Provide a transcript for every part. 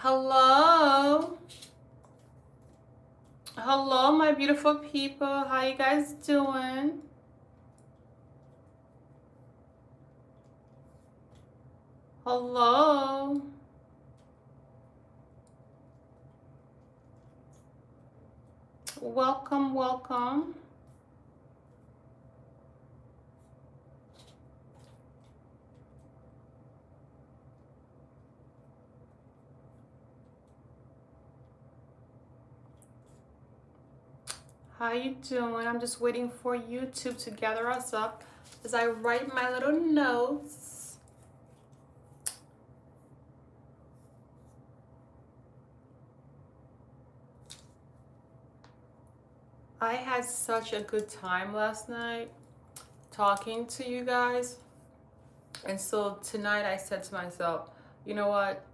Hello. Hello, my beautiful people. How you guys doing? Hello. Welcome, welcome. How you doing? I'm just waiting for YouTube to gather us up as I write my little notes. I had such a good time last night talking to you guys. And so tonight I said to myself, you know what?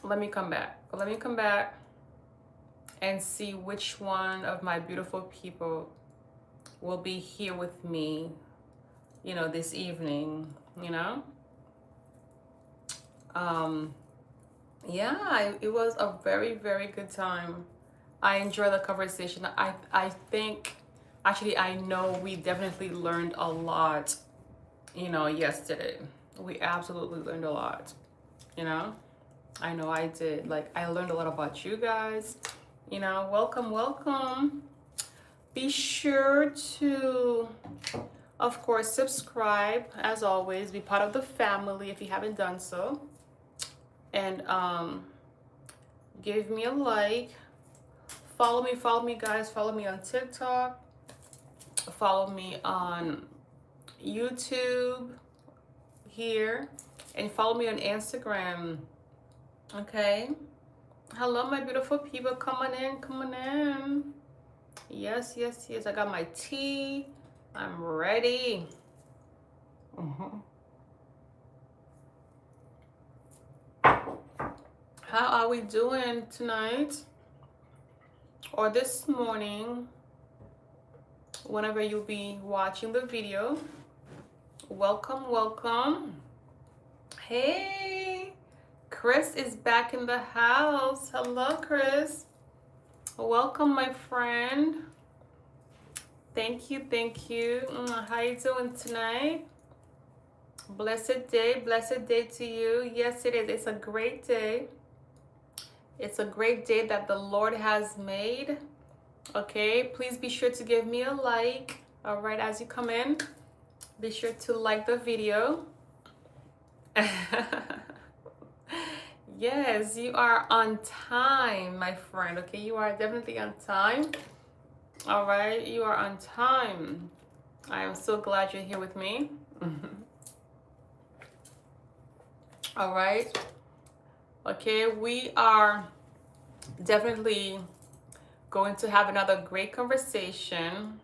Let me come back. Let me come back and see which one of my beautiful people will be here with me, this evening, Yeah, it was a very, very good time. I enjoy the conversation. I think, actually, I know we definitely learned a lot, yesterday. We absolutely learned a lot, you know? I know I did. Like, I learned a lot about you guys. Welcome, welcome. Be sure to, of course, subscribe, as always. Be part of the family if you haven't done so. And give me a like. Follow me, guys. Follow me on TikTok. Follow me on YouTube here. And follow me on Instagram. Okay? Hello, my beautiful people. Come on in, come on in. Yes, yes, yes. I got my tea. I'm ready. How are we doing tonight? Or this morning, whenever you'll be watching the video. Welcome, welcome. Hey, Chris is back in the house. Hello, Chris. Welcome, my friend. Thank you, thank you. How you doing tonight? Blessed day to you. Yes, it is. It's a great day. It's a great day that the Lord has made. Okay, please be sure to give me a like. All right, as you come in, be sure to like the video. Yes, you are on time, my friend. Okay, you are definitely on time. All right, you are on time. I am so glad you're here with me. All right. Okay, we are definitely going to have another great conversation,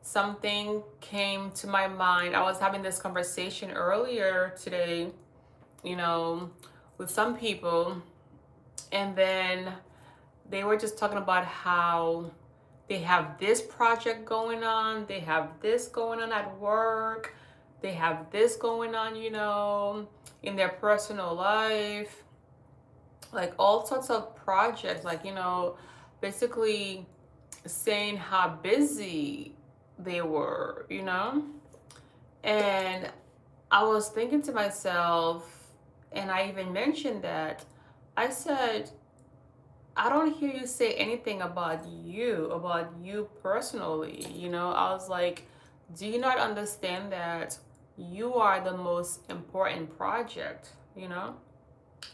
Something came to my mind. I was having this conversation earlier today, with some people, and then they were just talking about how they have this project going on, they have this going on at work, they have this going on, in their personal life, like all sorts of projects, like, basically saying how busy they were, and I was thinking to myself, and I even mentioned that, I said, I don't hear you say anything about you personally, I was like, do you not understand that you are the most important project,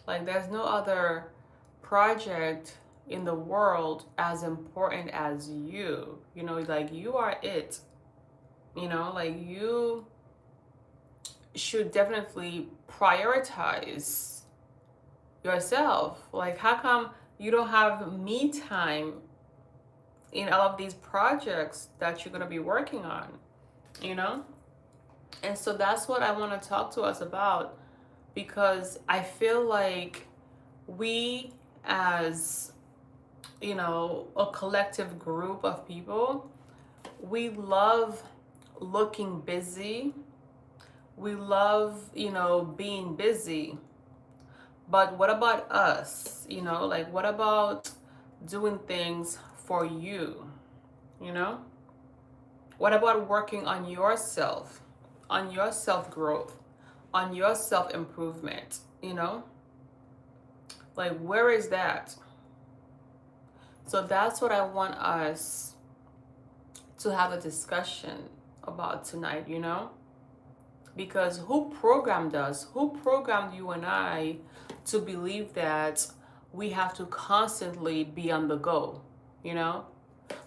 like there's no other project in the world as important as you, like you are it, like you should definitely prioritize yourself. Like, how come you don't have me time in all of these projects that you're going to be working on, And so that's what I want to talk to us about, because I feel like we, as a collective group of people, we love looking busy. We love, being busy. But what about us? Like, what about doing things for you? You know? What about working on your self growth, on your self improvement? Like, where is that? So that's what I want us to have a discussion about tonight, Because who programmed us? Who programmed you and I to believe that we have to constantly be on the go, you know?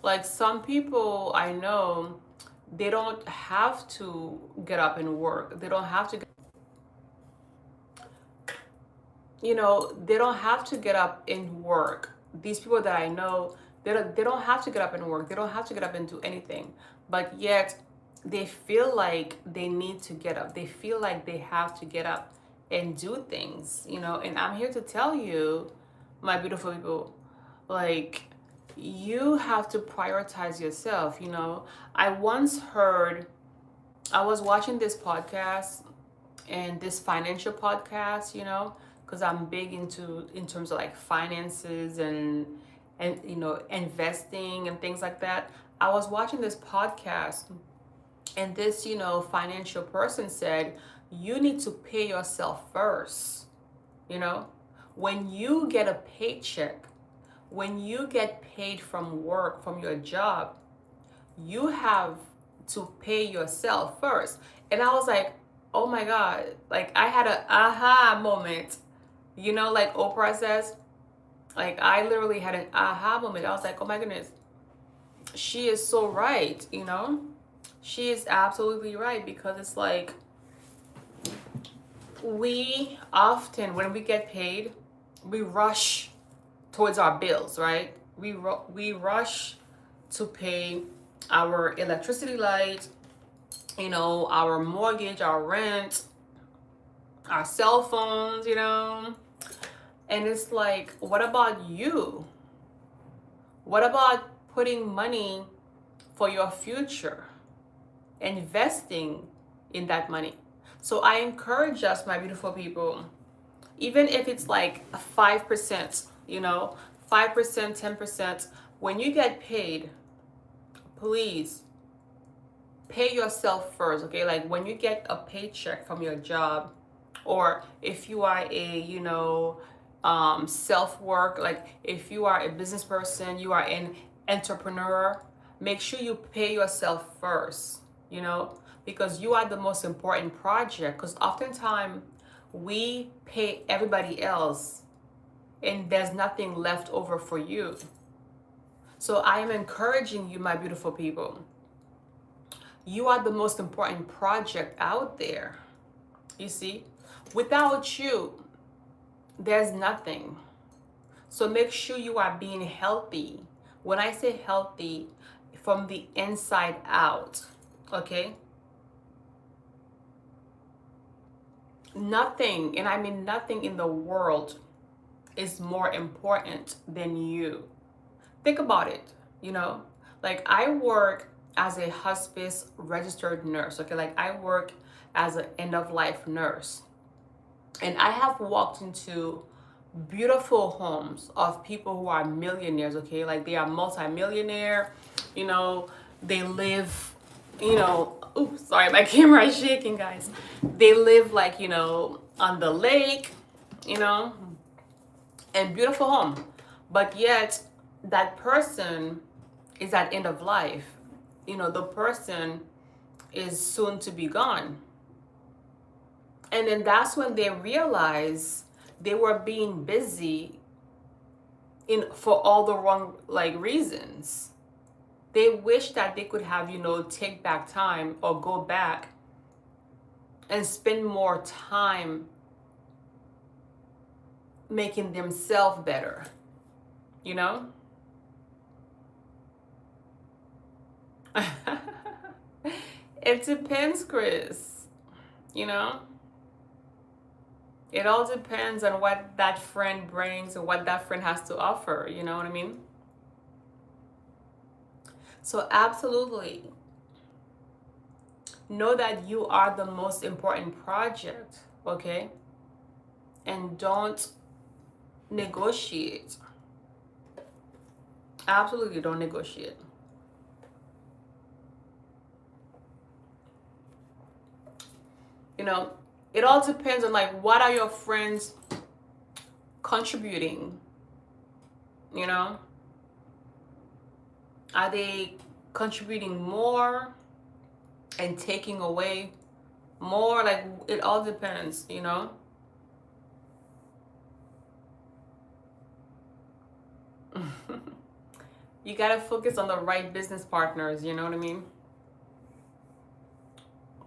Like some people I know, they don't have to get up and work. They don't have to, they don't have to get up and work. These people that I know, they don't have to get up and work. They don't have to get up and do anything. But yet they feel like they need to get up. They feel like they have to get up and do things, And I'm here to tell you, my beautiful people, like, you have to prioritize yourself, I once heard, I was watching this podcast and this financial podcast, because I'm big in terms of like finances and investing and things like that. I was watching this podcast and this, financial person said, you need to pay yourself first, when you get a paycheck, when you get paid from work, from your job, you have to pay yourself first. And I was like, oh my God, like I had an aha moment, like Oprah says, like I literally had an aha moment. I was like, oh my goodness, she is so right, she is absolutely right. Because it's like, we often, when we get paid, we rush towards our bills, right? We rush to pay our electricity light, our mortgage, our rent, our cell phones, And it's like, what about you? What about putting money for your future? Investing in that money. So I encourage us, my beautiful people, even if it's like 5%, 5%, 10%, when you get paid, please pay yourself first, okay? Like when you get a paycheck from your job, or if you are a, self work, like if you are a business person, you are an entrepreneur, make sure you pay yourself first, because you are the most important project. Because oftentimes we pay everybody else and there's nothing left over for you. So I am encouraging you, my beautiful people. You are the most important project out there. You see, without you, there's nothing. So make sure you are being healthy. When I say healthy, from the inside out, okay? Nothing, and I mean nothing in the world is more important than you. Think about it, like I work as a hospice registered nurse, okay? Like I work as an end-of-life nurse. And I have walked into beautiful homes of people who are millionaires, okay? Like they are multimillionaire, they live, oops, sorry, my camera is shaking, guys. They live like, on the lake, and beautiful home. But yet that person is at end of life. The person is soon to be gone. And then that's when they realize they were being busy for all the wrong reasons. They wish that they could have, take back time or go back and spend more time making themselves better, It depends, Chris, It all depends on what that friend brings and what that friend has to offer, you know what I mean? So absolutely, Know that you are the most important project, okay? And don't negotiate. Absolutely don't negotiate. You know, it all depends on like what are your friends contributing, you know? Are they contributing more and taking away more? Like it all depends, you know? You gotta focus on the right business partners, you know what I mean?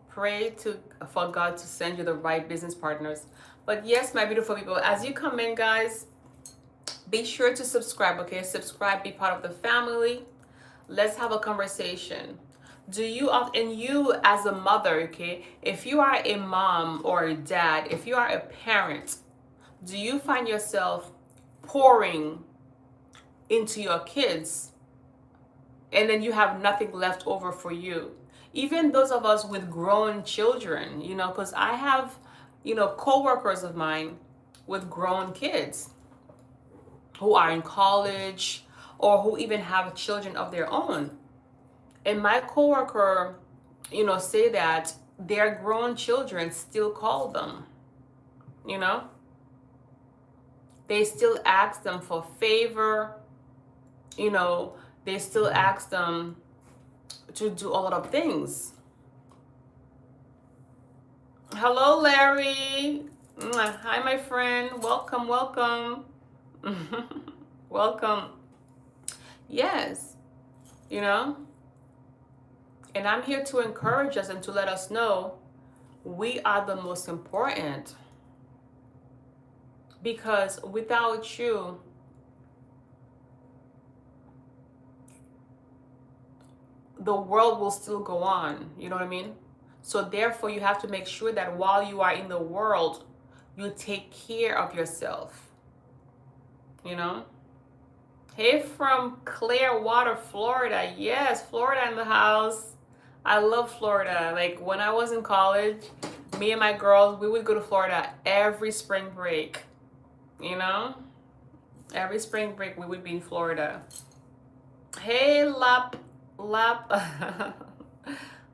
Pray for God to send you the right business partners. But yes, my beautiful people, as you come in, guys, be sure to subscribe, okay? Subscribe, be part of the family. Let's have a conversation. Do you, and you as a mother, okay? If you are a mom or a dad, if you are a parent, do you find yourself pouring into your kids and then you have nothing left over for you? Even those of us with grown children, you know, because I have, you know, coworkers of mine with grown kids who are in college or who even have children of their own. And my coworker, you know, say that their grown children still call them, you know? They still ask them for favor, you know, they still ask them to do a lot of things. Hello, Larry. Hi, my friend. Welcome, welcome. Welcome. Yes, you know? And I'm here to encourage us and to let us know we are the most important. Because without you, the world will still go on. You know what I mean? So therefore, you have to make sure that while you are in the world, you take care of yourself. You know? Hey, from Clearwater, Florida. Yes, Florida in the house. I love Florida. Like when I was in college, me and my girls, we would go to Florida every spring break. You know? Every spring break we would be in Florida. Hey, Lap.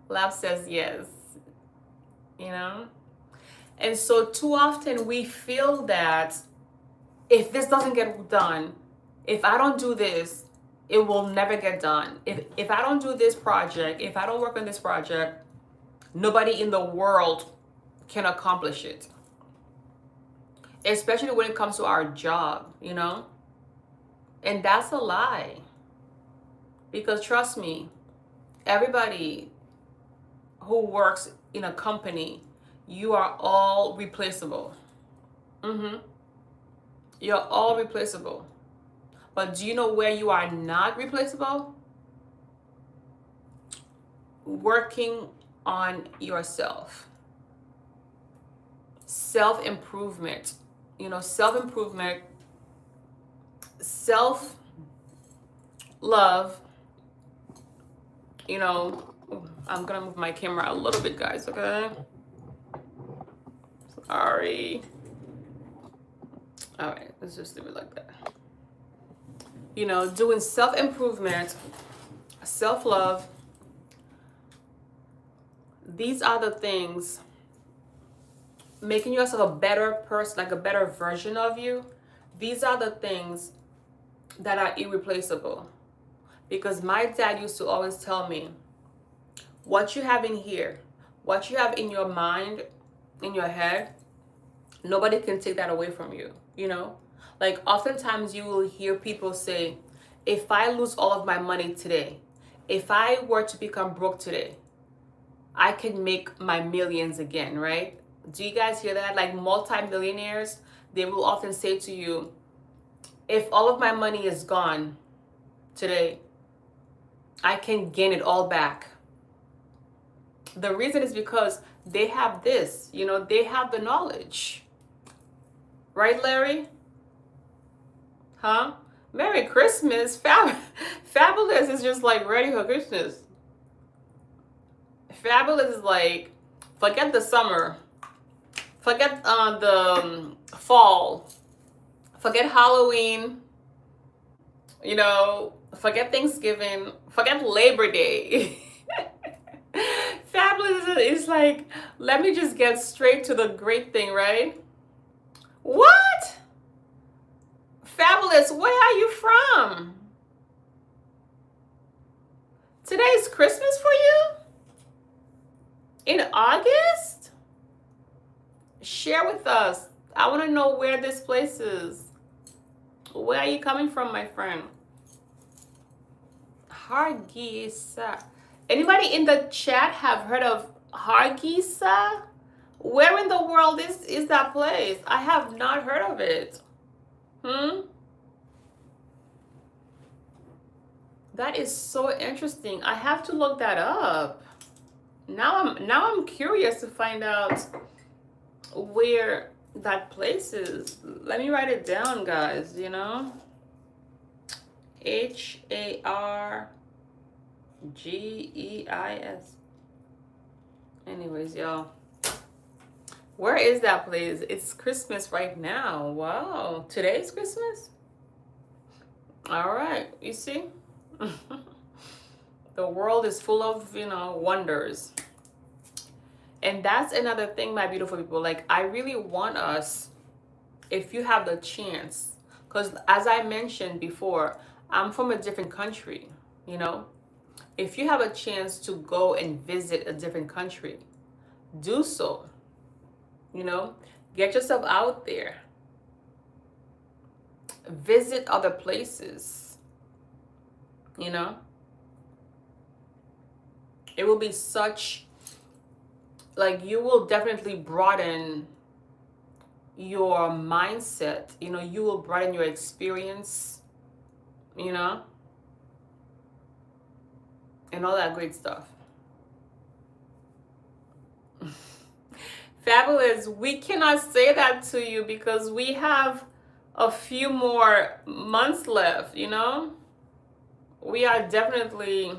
Lap says yes. You know? And so too often we feel that if this doesn't get done, if I don't do this, it will never get done. If I don't do this project, if I don't work on this project, nobody in the world can accomplish it. Especially when it comes to our job, you know? And that's a lie. Because trust me, everybody who works in a company, you are all replaceable. You're all replaceable. But do you know where you are not replaceable? Working on yourself. Self-improvement. You know, self-improvement, self-love. You know, I'm gonna move my camera a little bit, guys, okay? Sorry. All right, let's just leave it like that. You know, doing self-improvement, self-love. These are the things, making yourself a better person, like a better version of you. These are the things that are irreplaceable. Because my dad used to always tell me, what you have in here, what you have in your mind, in your head, nobody can take that away from you, you know? Like oftentimes you will hear people say, if I lose all of my money today, if I were to become broke today, I can make my millions again, right? Do you guys hear that? Like multi-millionaires, they will often say to you, if all of my money is gone today, I can gain it all back. The reason is because they have this, you know, they have the knowledge. Right, Larry? Huh? Merry Christmas. Fabulous is just like ready for Christmas. Fabulous is like, forget the summer, forget the fall, forget Halloween, you know, forget Thanksgiving, forget Labor Day. Fabulous is like, let me just get straight to the great thing, right? What? Fabulous, where are you from? Today's Christmas for you? In August? Share with us. I want to know where this place is. Where are you coming from, my friend? Hargeisa. Anybody in the chat have heard of Hargeisa? Where in the world is that place? I have not heard of it. That is so interesting. I have to look that up. Now I'm curious to find out where that place is. Let me write it down, guys, you know. Hargeis. Anyways, y'all. Where is that place? It's Christmas right now. Wow. Today's Christmas? All right. You see? The world is full of, you know, wonders. And that's another thing, my beautiful people. Like, I really want us, if you have the chance, because as I mentioned before, I'm from a different country, you know. If you have a chance to go and visit a different country, do so. You know, get yourself out there. Visit other places. You know, it will be such, like, you will definitely broaden your mindset. You know, you will broaden your experience, you know, and all that great stuff. Fabulous. We cannot say that to you because we have a few more months left, you know. We are definitely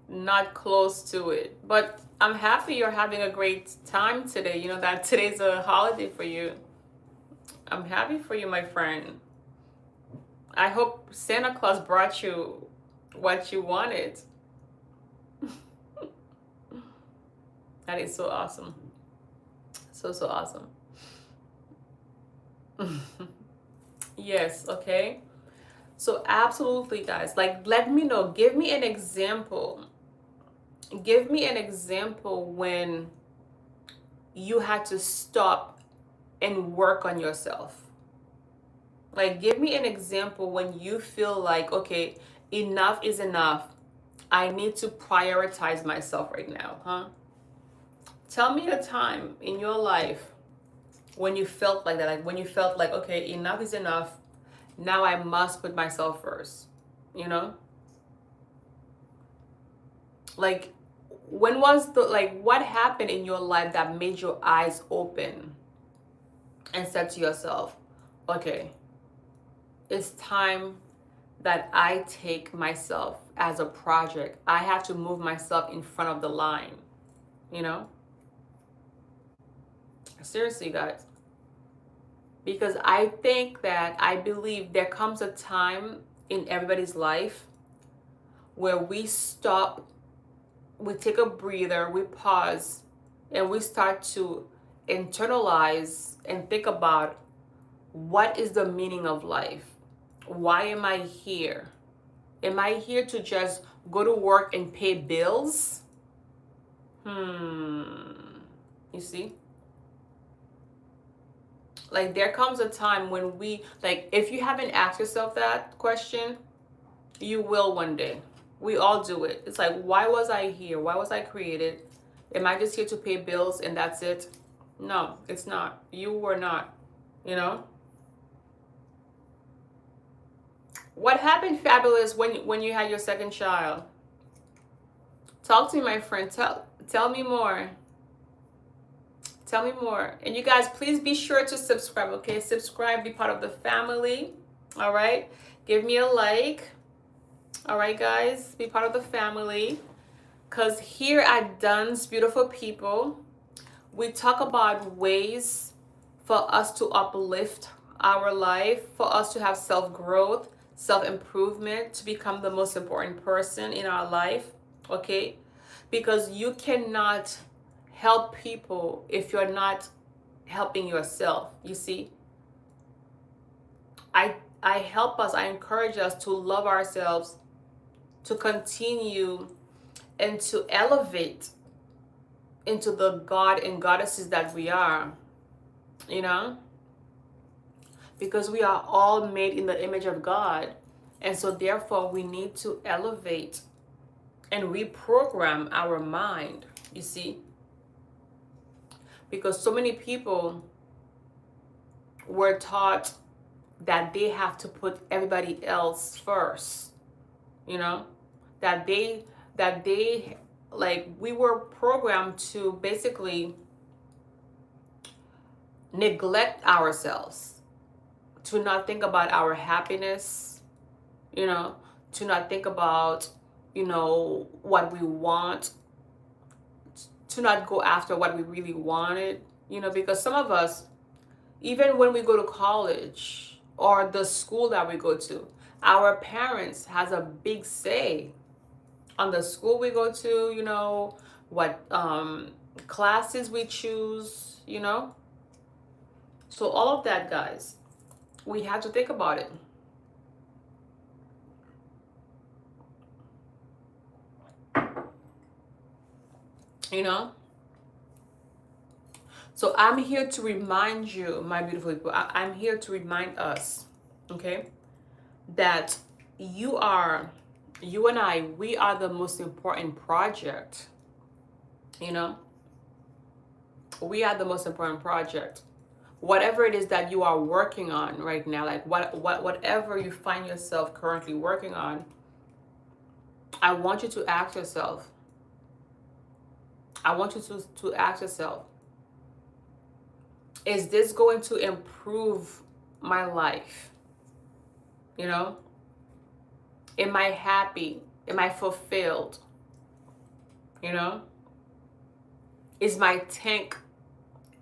not close to it, but I'm happy you're having a great time today. You know that today's a holiday for you. I'm happy for you, my friend. I hope Santa Claus brought you what you wanted. That is so awesome. So awesome. Yes, okay. So absolutely, guys, like, let me know. Give me an example. Give me an example when you had to stop and work on yourself. Like, give me an example when you feel like, okay, enough is enough. I need to prioritize myself right now, huh? Tell me a time in your life when you felt like that, like when you felt like, okay, enough is enough. Now I must put myself first, you know? Like, when was the, like, what happened in your life that made your eyes open and said to yourself, okay, it's time that I take myself as a project. I have to move myself in front of the line, you know? Seriously, guys. Because I believe there comes a time in everybody's life where we stop, we take a breather, we pause, and we start to internalize and think about, what is the meaning of life? Why am I here? Am I here to just go to work and pay bills? You see? Like, there comes a time when we, like, if you haven't asked yourself that question, you will one day. We all do it. It's like, why was I here? Why was I created? Am I just here to pay bills and that's it? No, it's not. You were not, you know? What happened, Fabulous, when you had your second child? Talk to me, my friend. Tell me more. Tell me more. And you guys, please be sure to subscribe, okay? Subscribe, be part of the family, all right? Give me a like, all right, guys? Be part of the family. Because here at Duns Beautiful People, we talk about ways for us to uplift our life, for us to have self-growth, self-improvement, to become the most important person in our life, okay? Because you cannot help people if you're not helping yourself, you see? I help us, I encourage us to love ourselves, to continue and to elevate into the God and goddesses that we are, you know? Because we are all made in the image of God. And so therefore we need to elevate and reprogram our mind, you see? Because so many people were taught that they have to put everybody else first, you know? That they like, we were programmed to basically neglect ourselves, to not think about our happiness, you know, to not think about, you know, what we want, to not go after what we really wanted, you know, because some of us, even when we go to college or the school that we go to, our parents has a big say on the school we go to, you know, what classes we choose, you know. So all of that, guys, we have to think about it. You know? So I'm here to remind you, my beautiful people, I'm here to remind us, okay, that you and I, we are the most important project, you know? We are the most important project. Whatever it is that you are working on right now, like whatever you find yourself currently working on, I want you to ask yourself, I want you to ask yourself, is this going to improve my life? You know? Am I happy? Am I fulfilled? You know? Is my tank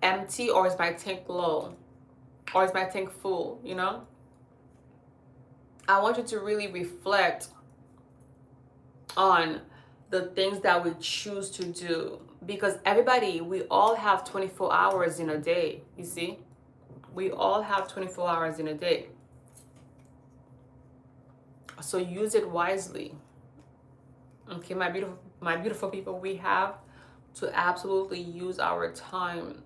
empty or is my tank low? Or is my tank full? You know? I want you to really reflect on the things that we choose to do, because everybody, we all have 24 hours in a day, you see? We all have 24 hours in a day. So use it wisely. Okay, my beautiful people, we have to absolutely use our time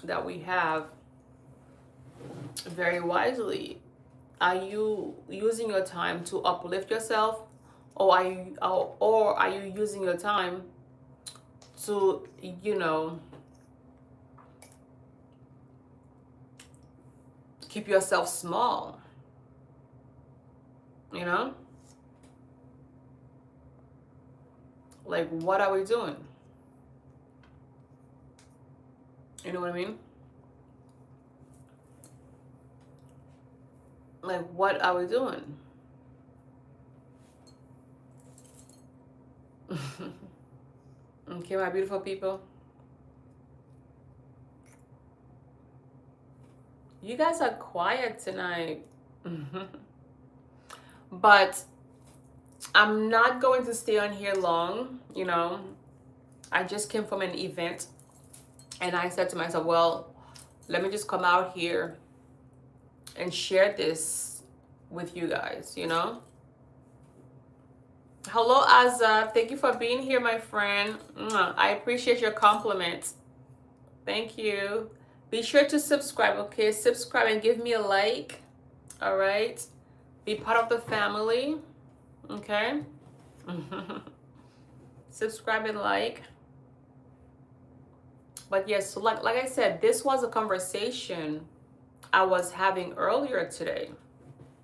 that we have very wisely. Are you using your time to uplift yourself, or are you using your time to, you know, keep yourself small? You know? Like, what are we doing? You know what I mean? Like, what are we doing? Okay, my beautiful people. You guys are quiet tonight. But I'm not going to stay on here long, you know. I just came from an event and I said to myself, well, let me just come out here and share this with you guys, you know. Hello, Azza. Thank you for being here, my friend. I appreciate your compliments. Thank you. Be sure to subscribe, okay? Subscribe and give me a like, all right? Be part of the family, okay? Subscribe and like. But yes, so like I said, this was a conversation I was having earlier today,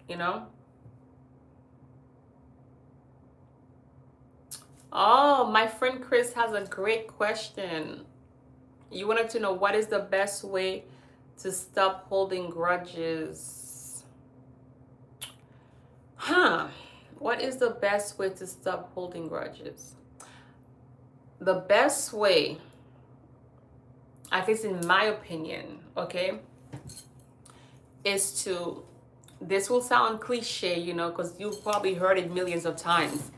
you know? Oh, my friend Chris has a great question. You wanted to know, what is the best way to stop holding grudges? What is the best way to stop holding grudges? the best way, at least in my opinion, okay, is to, this will sound cliche, you know, because you've probably heard it millions of times,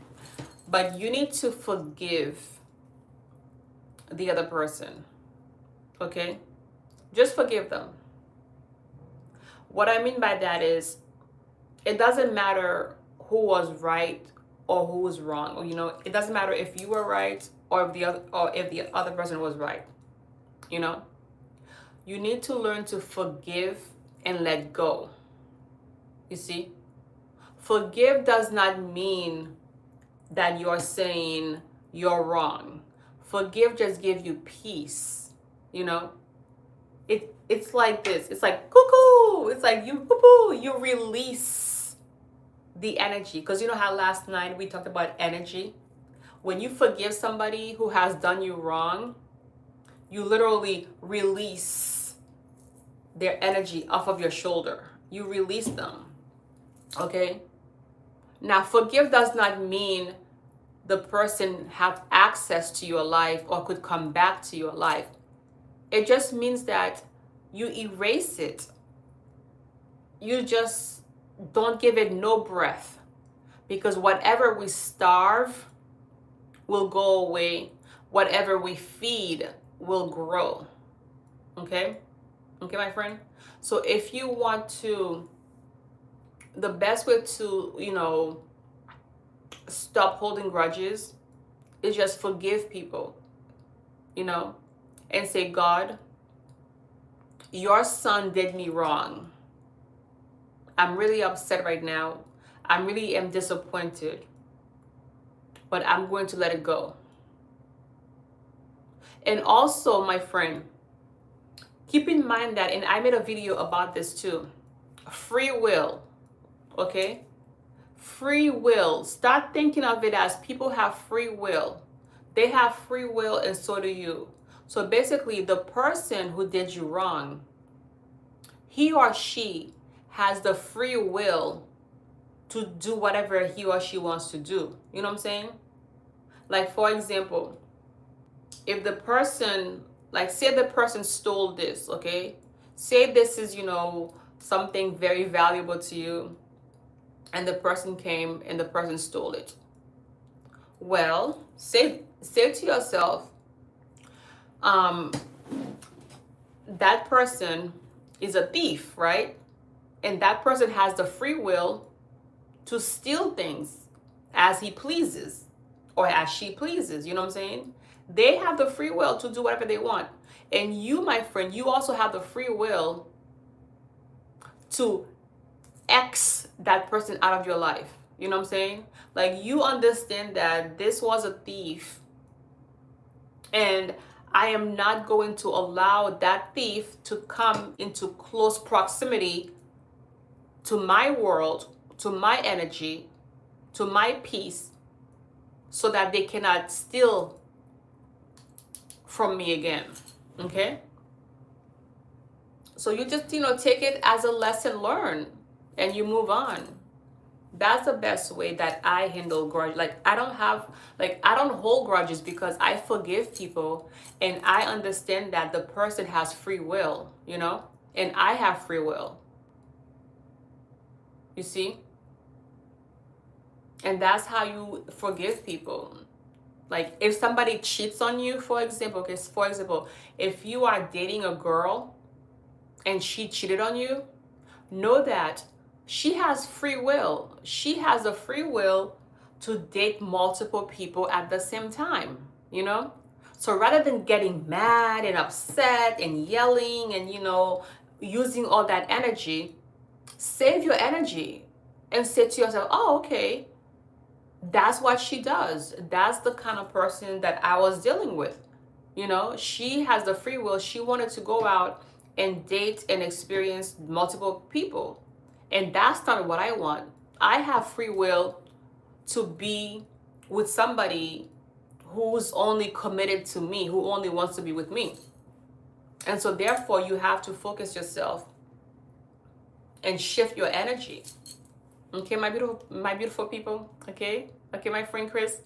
but you need to forgive the other person, okay? Just forgive them. What I mean by that is, it doesn't matter who was right or who was wrong, or, you know, it doesn't matter if you were right or if the other person was right, you know? You need to learn to forgive and let go. You see? Forgive does not mean that you're saying you're wrong. Forgive just gives you peace, you know? It's like this. It's like cuckoo. It's like you cuckoo. You release the energy. Because you know how last night we talked about energy? When you forgive somebody who has done you wrong, you literally release their energy off of your shoulder. You release them. Okay? Now, forgive does not mean the person have access to your life or could come back to your life. It just means that you erase it. You just don't give it no breath, because whatever we starve will go away. Whatever we feed will grow. Okay? Okay, my friend? So if you want to, the best way to, you know, stop holding grudges is just forgive people, you know, and say, God, your son did me wrong. I'm really upset right now. I really am disappointed, but I'm going to let it go. And also, my friend, keep in mind that, and I made a video about this too, free will, okay? Free will. Start thinking of it as people have free will. They have free will, and so do you. So basically, the person who did you wrong, he or she has the free will to do whatever he or she wants to do. You know what I'm saying? Like, for example, if the person, like, say the person stole this, okay? Say this is, you know, something very valuable to you, and the person came and the person stole it. Well, say to yourself, that person is a thief, right? And that person has the free will to steal things as he pleases or as she pleases. You know what I'm saying? They have the free will to do whatever they want. And you, my friend, you also have the free will to X that person out of your life. You know what I'm saying? Like, you understand that this was a thief, and I am not going to allow that thief to come into close proximity to my world, to my energy, to my peace, so that they cannot steal from me again. Okay? So you just, you know, take it as a lesson learned and you move on. That's the best way that I handle grudge. Like, I don't hold grudges, because I forgive people and I understand that the person has free will, you know, and I have free will. You see? And that's how you forgive people. Like, if somebody cheats on you, for example, if you are dating a girl and she cheated on you, know that she has free will. She has a free will to date multiple people at the same time, you know? So rather than getting mad and upset and yelling and, you know, using all that energy, save your energy and say to yourself, oh, okay, that's what she does. That's the kind of person that I was dealing with. You know, she has the free will. She wanted to go out and date and experience multiple people. And that's not what I want. I have free will to be with somebody who's only committed to me, who only wants to be with me. And so therefore, you have to focus yourself and shift your energy. Okay, my beautiful people. Okay, my friend Chris.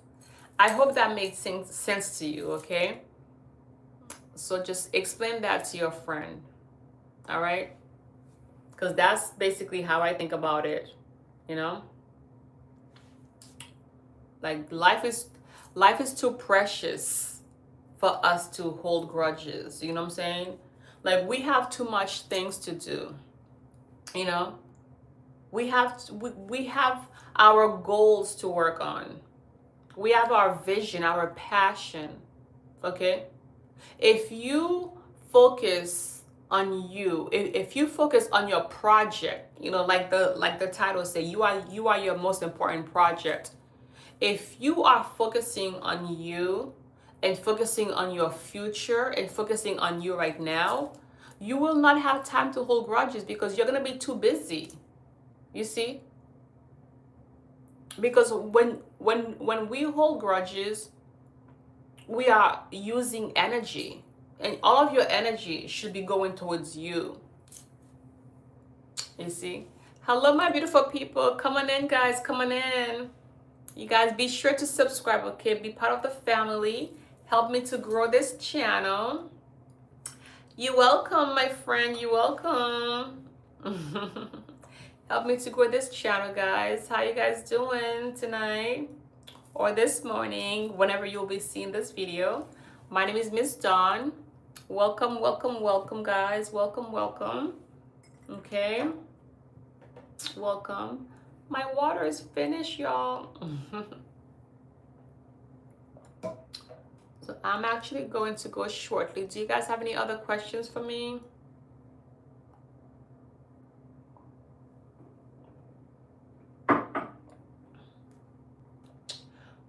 I hope that made sense to you, okay? So just explain that to your friend, all right? Because that's basically how I think about it, you know? Like life is too precious for us to hold grudges, you know what I'm saying? Like we have too much things to do, you know? We have our goals to work on. We have our vision, our passion, okay? If you focus on you, if you focus on your project, you know, like the title say, you are your most important project. If you are focusing on you and focusing on your future and focusing on you right now, you will not have time to hold grudges because you're going to be too busy. You see? Because when we hold grudges, we are using energy, and all of your energy should be going towards you. You see? Hello, my beautiful people. Come on in, guys. Come on in. You guys be sure to subscribe, okay? Be part of the family. Help me to grow this channel. You're welcome, my friend. You're welcome. Help me to grow this channel, guys. How you guys doing tonight or this morning, whenever you'll be seeing this video? My name is Miss Dawn. Welcome, welcome, welcome, guys. Welcome, welcome. Okay. Welcome. My water is finished, y'all. So I'm actually going to go shortly. Do you guys have any other questions for me?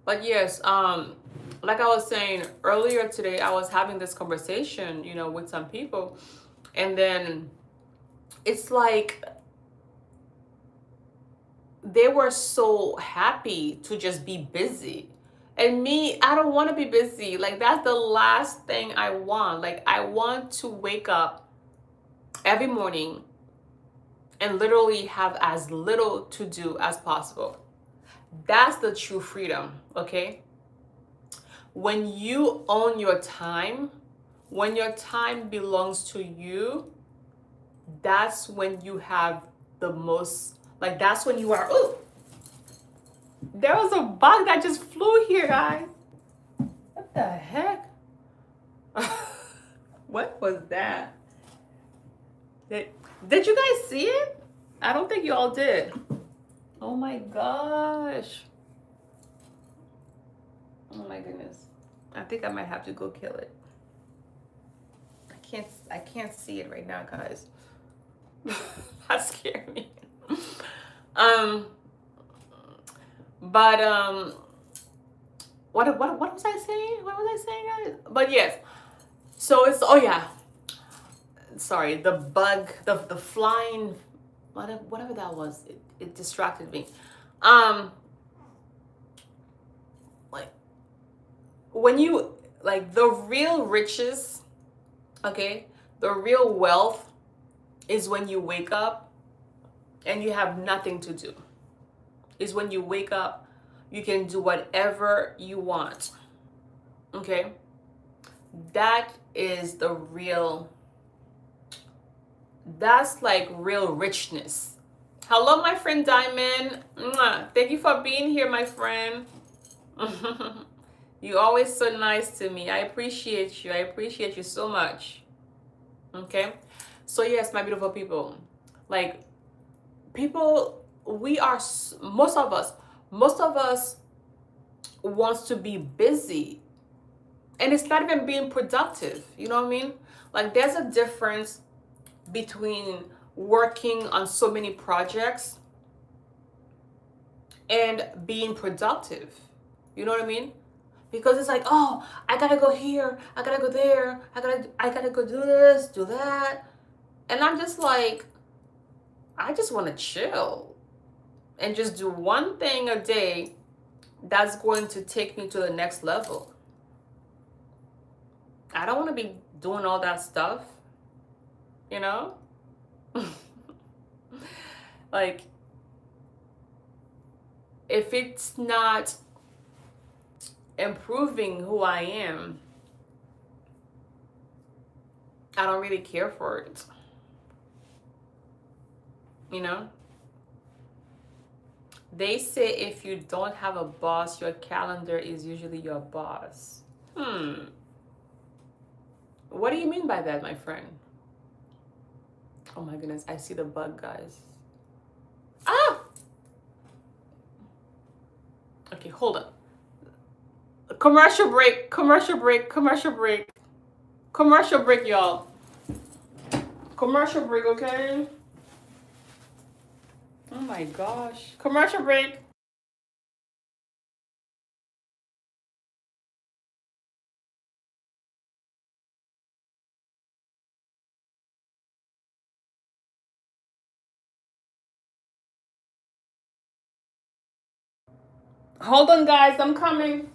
But yes, like I was saying earlier today, I was having this conversation, you know, with some people, and then it's like they were so happy to just be busy. And me, I don't want to be busy. Like that's the last thing I want. Like I want to wake up every morning and literally have as little to do as possible. That's the true freedom, okay? When you own your time, when your time belongs to you, that's when you have the most, like that's when you are, oh, there was a bug that just flew here, guys. What the heck? What was that? Did you guys see it? I don't think you all did. Oh my gosh. Oh my goodness. I think I might have to go kill it. I can't see it right now, guys. That scared me. But what was I saying? What was I saying, guys? But yes. So it's, oh yeah. Sorry, the bug, the flying, whatever that was, it distracted me. Like when you, like the real riches, okay, the real wealth is when you wake up and you have nothing to do. Is when you wake up, you can do whatever you want. Okay? That is the real, that's like real richness. Hello, my friend Diamond. Mwah. Thank you for being here, my friend. You're always so nice to me. I appreciate you. I appreciate you so much. Okay? So yes, my beautiful people. Like, people, we are, most of us wants to be busy. And it's not even being productive. You know what I mean? Like, there's a difference between working on so many projects and being productive. You know what I mean? Because it's like, oh, I gotta go here, I gotta go there, I gotta go do this, do that. And I'm just like, I just want to chill and just do one thing a day that's going to take me to the next level. I don't want to be doing all that stuff, you know? Like, if it's not improving who I am, I don't really care for it. You know? They say if you don't have a boss, your calendar is usually your boss. What do you mean by that, my friend? Oh my goodness, I see the bug, guys. Ah! Okay, hold on. Commercial break, commercial break, commercial break. Commercial break, y'all. Commercial break, okay? Oh my gosh. Commercial break. Hold on, guys, I'm coming.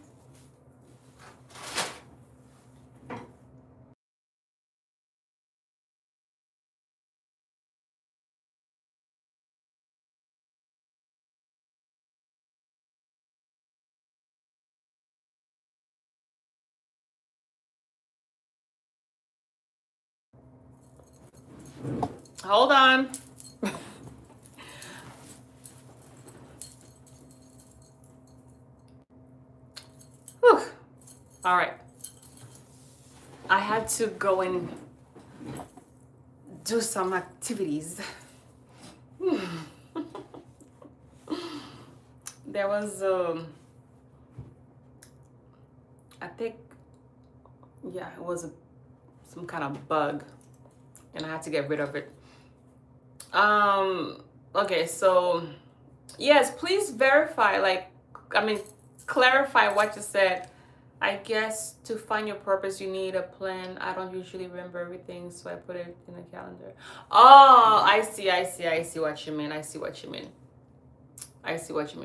Hold on. Whew. All right. I had to go and do some activities. There was, I think, yeah, it was some kind of bug, and I had to get rid of it. Okay, so yes, please verify, like, I mean, clarify what you said. I guess to find your purpose, you need a plan. I don't usually remember everything, so I put it in the calendar. Oh, I see what you mean. I see what you mean.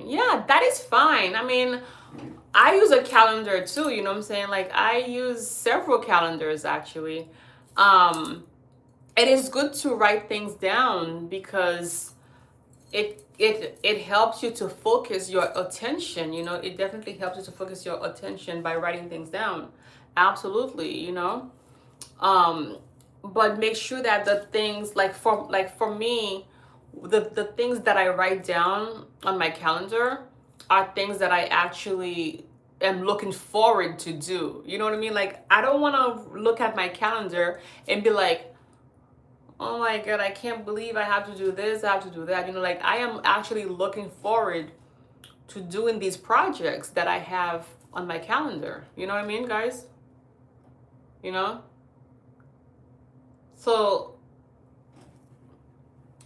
Yeah, that is fine. I mean, I use a calendar too, you know what I'm saying? Like, I use several calendars actually. It is good to write things down because it helps you to focus your attention. You know, it definitely helps you to focus your attention by writing things down. Absolutely, you know. But make sure that the things, like for me, the things that I write down on my calendar are things that I actually am looking forward to do. You know what I mean? Like, I don't want to look at my calendar and be like, oh my God, I can't believe I have to do this, I have to do that. You know, like, I am actually looking forward to doing these projects that I have on my calendar. You know what I mean, guys? You know? So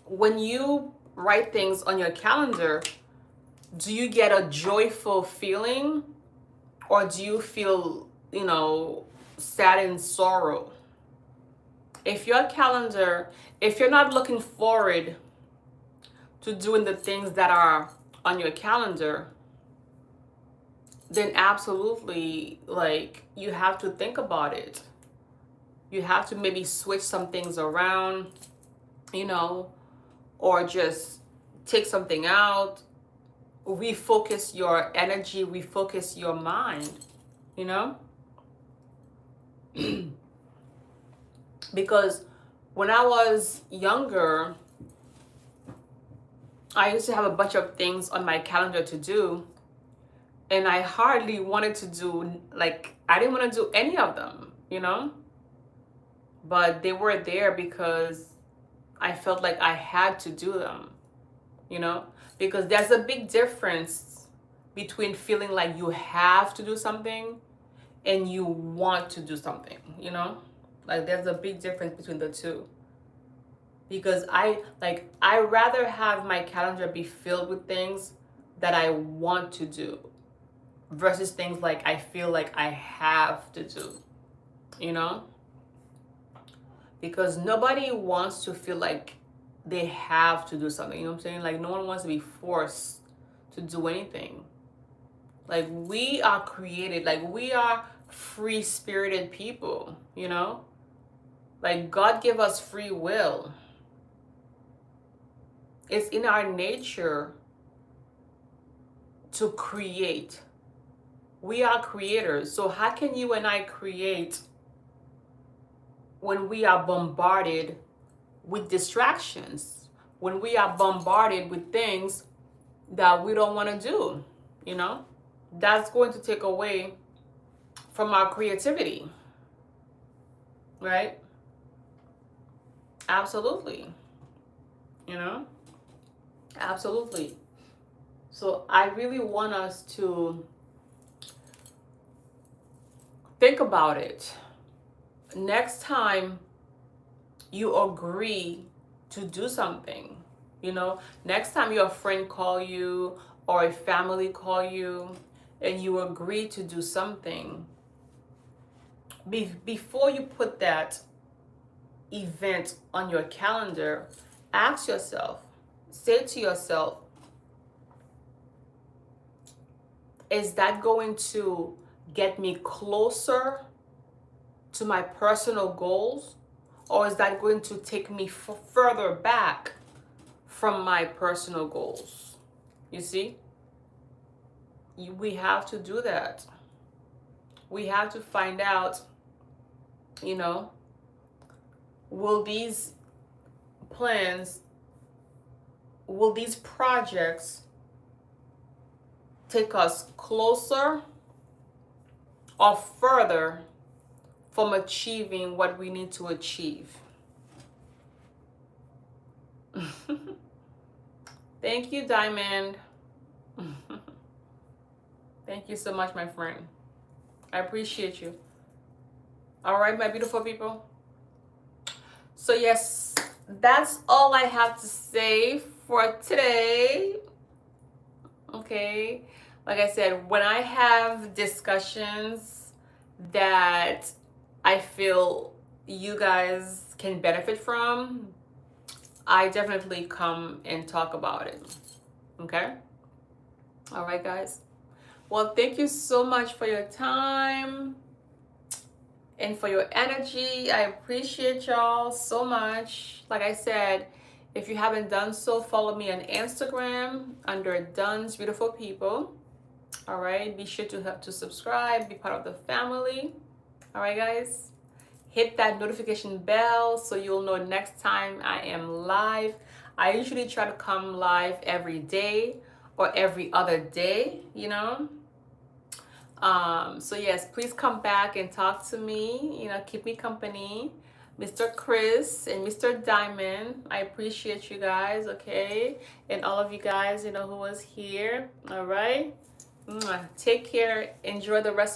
when you write things on your calendar, do you get a joyful feeling, or do you feel, you know, sad and sorrow? If your calendar, if you're not looking forward to doing the things that are on your calendar, then absolutely, like, you have to think about it. You have to maybe switch some things around, you know, or just take something out, refocus your energy, refocus your mind, you know? Because when I was younger, I used to have a bunch of things on my calendar to do, and I hardly wanted to do, like, I didn't want to do any of them, you know? But they were there because I felt like I had to do them, you know? Because there's a big difference between feeling like you have to do something and you want to do something, you know? Like, there's a big difference between the two. Because I rather have my calendar be filled with things that I want to do versus things like I feel like I have to do, you know? Because nobody wants to feel like they have to do something, you know what I'm saying? Like, no one wants to be forced to do anything. Like, we are created, like, we are free-spirited people, you know? Like, God gave us free will. It's in our nature to create We are creators. So how can you and I create when we are bombarded with distractions, when we are bombarded with things that we don't want to do? You know, that's going to take away from our creativity, right? Absolutely. You know, absolutely. So I really want us to think about it. Next time you agree to do something, you know, next time your friend call you or a family call you and you agree to do something, before you put that event on your calendar, ask yourself, say to yourself, is that going to get me closer to my personal goals, or is that going to take me further back from my personal goals? You see, we have to do that. We have to find out, you know, will these plans, will these projects take us closer or further from achieving what we need to achieve? Thank you, Diamond. Thank you so much, my friend. I appreciate you. All right, my beautiful people. So yes, that's all I have to say for today. Okay. Like I said, when I have discussions that I feel you guys can benefit from, I definitely come and talk about it. Okay? All right, guys. Well, thank you so much for your time and for your energy. I appreciate y'all so much. Like I said, if you haven't done so, follow me on Instagram under DunsBeautifulPeople. All right, be sure to subscribe, be part of the family. All right, guys, hit that notification bell so you'll know next time I am live. I usually try to come live every day or every other day, you know. So yes, please come back and talk to me, you know, keep me company. Mr. Chris and Mr. Diamond, I appreciate you guys, okay? And all of you guys, you know, who was here. All right. Take care. Enjoy the rest